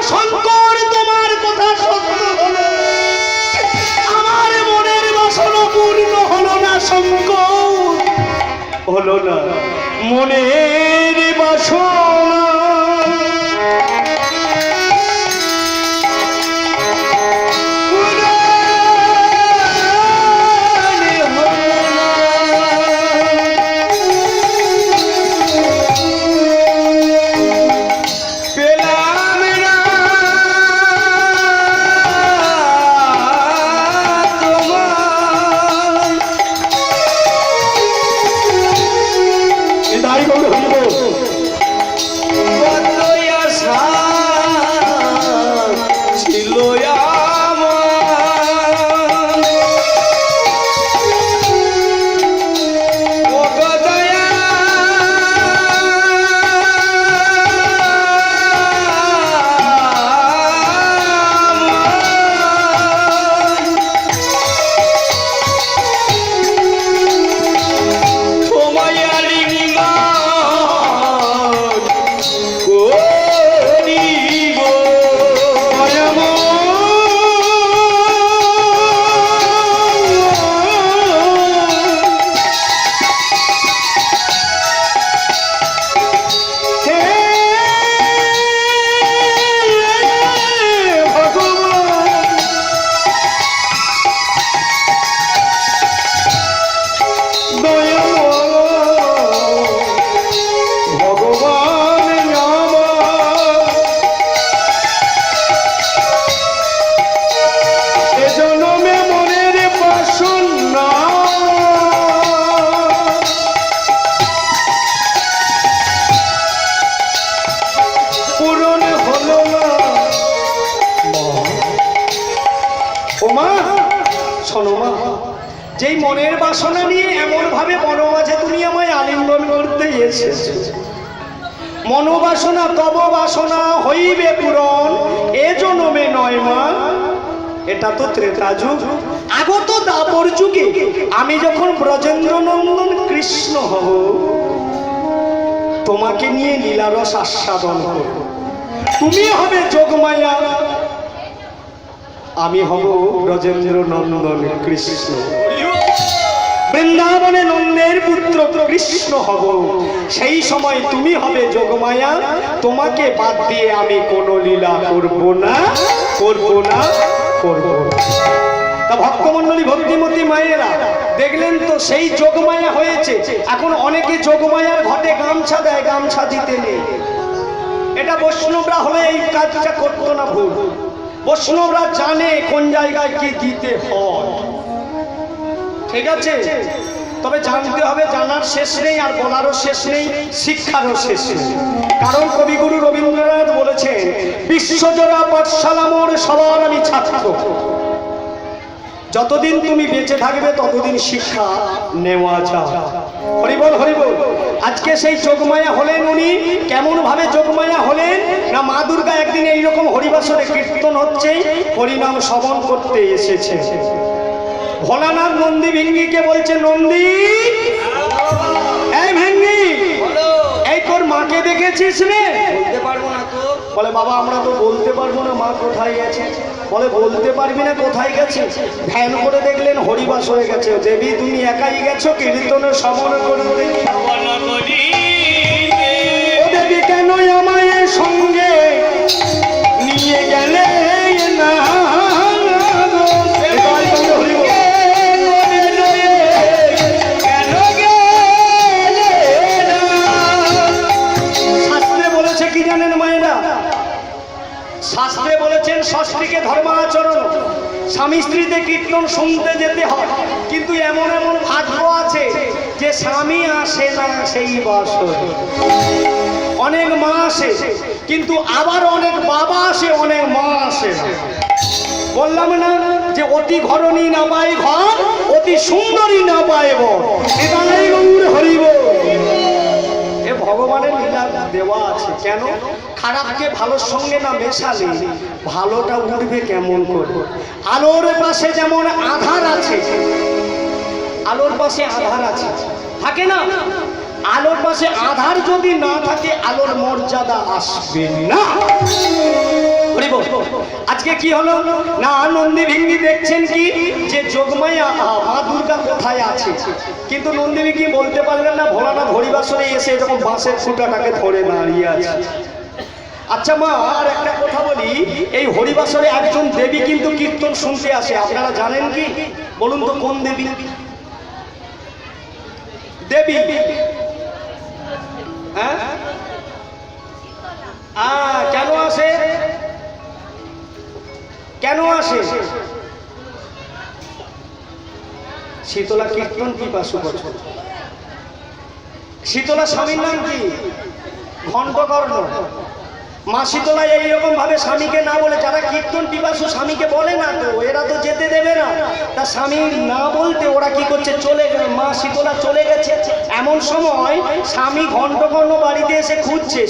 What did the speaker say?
শঙ্কর তোমার কথা সত্য হলো, আমার মনের বাসনা পূর্ণ হলো না শঙ্কর, হলো না মনের বাসনা। যেই মনের বাসনা নিয়ে এমন ভাবে বনমাঝে তুমি আমায় আলিঙ্গন করতে এসেছো, মনোবাসনা তব বাসনা হইবে পূরণ এ জন্মে নয় মা। এটা তো ত্রেতা যুগ, আগত দাপর যুগে আমি যখন ব্রজেন্দ্র নন্দন কৃষ্ণ হব, তোমাকে নিয়ে লীলারস আস্বাদন করব। তুমি হবে যোগমায়া, আমি হব ব্রজেন্দ্র নন্দন কৃষ্ণ। বৃন্দাবনে নন্দের পুত্র কৃষ্ণ হব, সেই সময় তুমি হবে যোগমায়া। তোমাকে বাদ দিয়ে আমি কোনো লীলা করব না, করব না, করব না। তা ভক্তমণ্ডলী ভক্তিমতী মায়েরা দেখলেন তো, সেই যোগমায়া হয়েছে। এখন অনেকে যোগমায়ার ঘটে গামছা দেয়, গামছা দিতে নেই। এটা বৈষ্ণবরা হলে এই কাজটা করতো না, ভুল। বৈষ্ণবরা জানে কোন জায়গায় কি দিতে হয়, ঠিক আছে? তবে জানতে হবে, জানার শেষ নেই আর বলারও শেষ নেই, শিক্ষারও শেষ নেই। কারণ কবিগুরু রবীন্দ্রনাথ বলেছেন, বিশ্বজোড়া পাঠশালা মোর সবার আমি ছাত্র। যতদিন তুমি বেঁচে থাকবে ততদিন শিক্ষা নেওয়া যায়। হরিবল হরিবল। আজকে সেই যোগমায়া হলেন উনি। কেমন ভাবে যোগমায়া হলেন না, মা দুর্গা একদিন এইরকম হরিবাসরে কীর্তন হচ্ছে, হরিনাম শ্রবণ করতে এসেছে। ভোলানাথ নন্দী ভিঙ্গিকে বলছে, নন্দী এই ভিঙ্গি, এই তোর মাকে দেখেছিস রে? বলতে পারবো না তো। বলে বাবা আমরা তো বলতে পারবো না মা কোথায় গেছে। বলে বলতে পারবি না কোথায় গেছে? ধ্যান করে দেখলেন হরিবাসরে গেছে। দেবী তুমি একাই গেছো কীর্তনে শ্রবণ করতে? ও দেবী কেন আমায় সঙ্গে নিয়ে গেলে না? শাস্ত্রে বলেছেন ষষ্ঠীকে ধর্মাচরণ, স্বামী স্ত্রীতে কীর্তন শুনতে যেতে হয়। কিন্তু এমন এমন ভাগ্য আছে যে স্বামী আসে না সেই বছর, অনেক মা আসে, কিন্তু আবার অনেক বাবা আসে, অনেক মা আসে না। বললাম না যে অতি ঘরণী না পায় ঘর, অতি সুন্দরী না পায় বর। এটাই গৌর হরিব। এ ভগবানের লীলা দেওয়া আছে। কেন? খারাপকে ভালোর সঙ্গে না মেশালে ভালোটা উঠবে কেমন করে? আলোর পাশে যেমন আধার আছে, আলোর পাশে আধার আছে, থাকে না? আলোর পাশে আধার যদি না থাকে আলোর মর্যাদা আসবে না। হরিব। আজকে কি হলো না, নন্দী ভিঙ্গি দেখছেন কি যে যোগমায়া মা দুর্গা কোথায় আছে, কিন্তু নন্দী ভিঙ্গি বলতে পারলেন না, ভোলানাথ হরিবাসরে এসে এরকম বাঁশের খুঁটাটাকে ধরে দাঁড়িয়ে আছে। আচ্ছা মা, আর একটা কথা বলি, এই হরিবাসরে একজন দেবী কিন্তু কীর্তন শুনতে আসে, আপনারা জানেন কি? বলুন তো কোন দেবী? দেবী হ্যাঁ, কেন আসে? কেন আসে? শীতলা কীর্তন কি পাশু বছর। শীতলা স্বামীর নাম কি? ঘণ্টকর্ণ। মা শীতলা এইরকম ভাবে স্বামীকে না বলে, যারা কীর্তন পিপাসু স্বামীকে বলে না, তো এরা তো যেতে দেবে না, তা স্বামী না বলতে ওরা কি করছে, চলে মা শীতলা চলে গেছে। এমন সময় স্বামী ঘণ্টকর্ণ বাড়িতে এসে খুঁজছে।